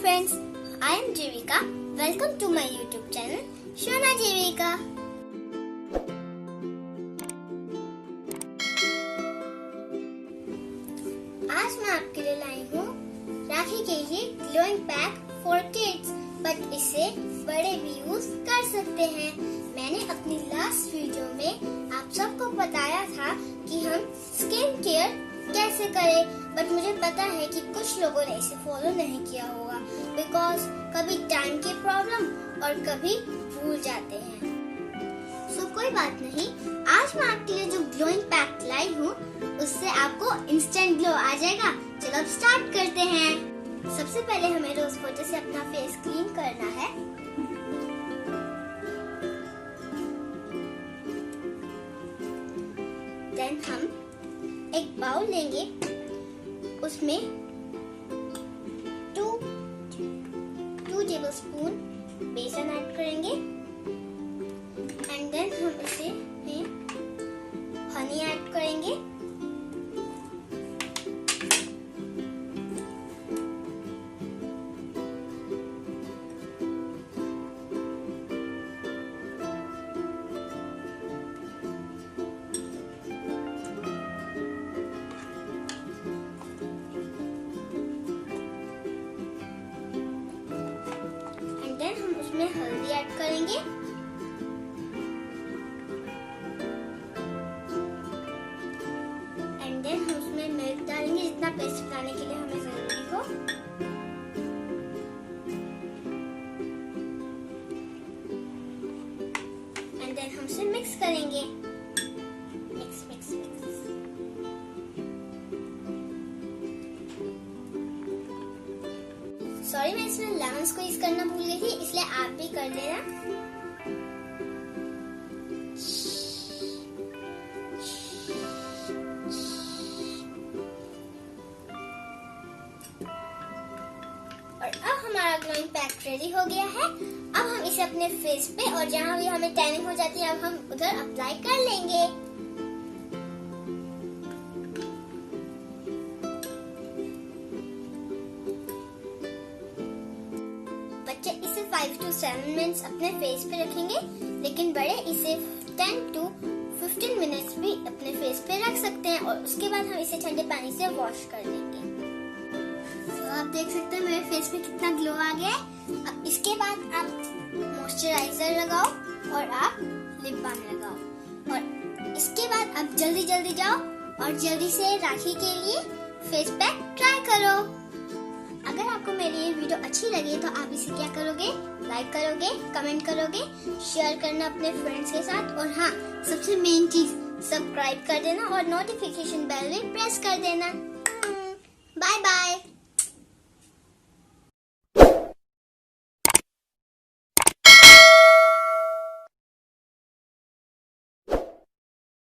friends, I am Jivika. Welcome to my YouTube channel, Shona Jivika. आज मैं आपके लिए लाई हूँ राखी के लिए glowing pack for kids, but इसे बड़े भी यूज कर सकते हैं। मैंने अपनी लास्ट वीडियो में आप सबको बताया था कि हम स्किन केयर कैसे करें, बट मुझे पता है कि कुछ लोगों ने इसे फॉलो नहीं किया होगा बिकॉज कभी टाइम की प्रॉब्लम और कभी भूल जाते हैं। सो कोई बात नहीं, आज मैं आपके लिए जो ग्लोइंग पैक लाई हूँ उससे आपको इंस्टेंट ग्लो आ जाएगा। चलो अब स्टार्ट करते हैं। सबसे पहले हमें रोज वाटर से अपना फेस क्लीन करना है। देन हम एक बाउल लेंगे, उसमें 2 टेबलस्पून बेसन ऐड करेंगे एंड देन हम इसे हनी ऐड करेंगे। हम उसमें हल्दी ऐड करेंगे एंड देन हम उसमें मिल्क डालेंगे जितना पेस्ट बनाने के लिए हमें जरूरी हो। एंड देन हम उसे मिक्स करेंगे। Mix mix mix. सॉरी, मैं इसमें लेमन को यूज करना भूल गई थी, इसलिए आप भी कर लेना। और अब हमारा ग्लोइंग पैक रेडी हो गया है। अब हम इसे अपने फेस पे और जहाँ भी हमें टैनिंग हो जाती है अब हम उधर अप्लाई कर लेंगे। बच्चे इसे 5 to 7 मिनट्स अपने फेस पे रखेंगे, लेकिन बड़े इसे 10 to 15 मिनट्स भी अपने फेस पे रख सकते हैं और उसके बाद हम इसे ठंडे पानी से वॉश कर लेंगे। तो आप देख सकते हैं मेरे फेस पे कितना ग्लो आ गया है। अब इसके बाद आप मॉइस्चराइजर लगाओ और आप लिप बाम लगाओ और इसके बाद आप जल्दी जल्दी जाओ और जल्दी से राखी के लिए फेस पैक ट्राई करो। अगर आपको मेरी ये वीडियो अच्छी लगी तो आप इसे क्या करोगे, लाइक करोगे, कमेंट करोगे, शेयर करना अपने फ्रेंड्स के साथ और हाँ, सबसे मेन चीज सब्सक्राइब कर देना और नोटिफिकेशन बेल भी प्रेस कर देना। Bye bye.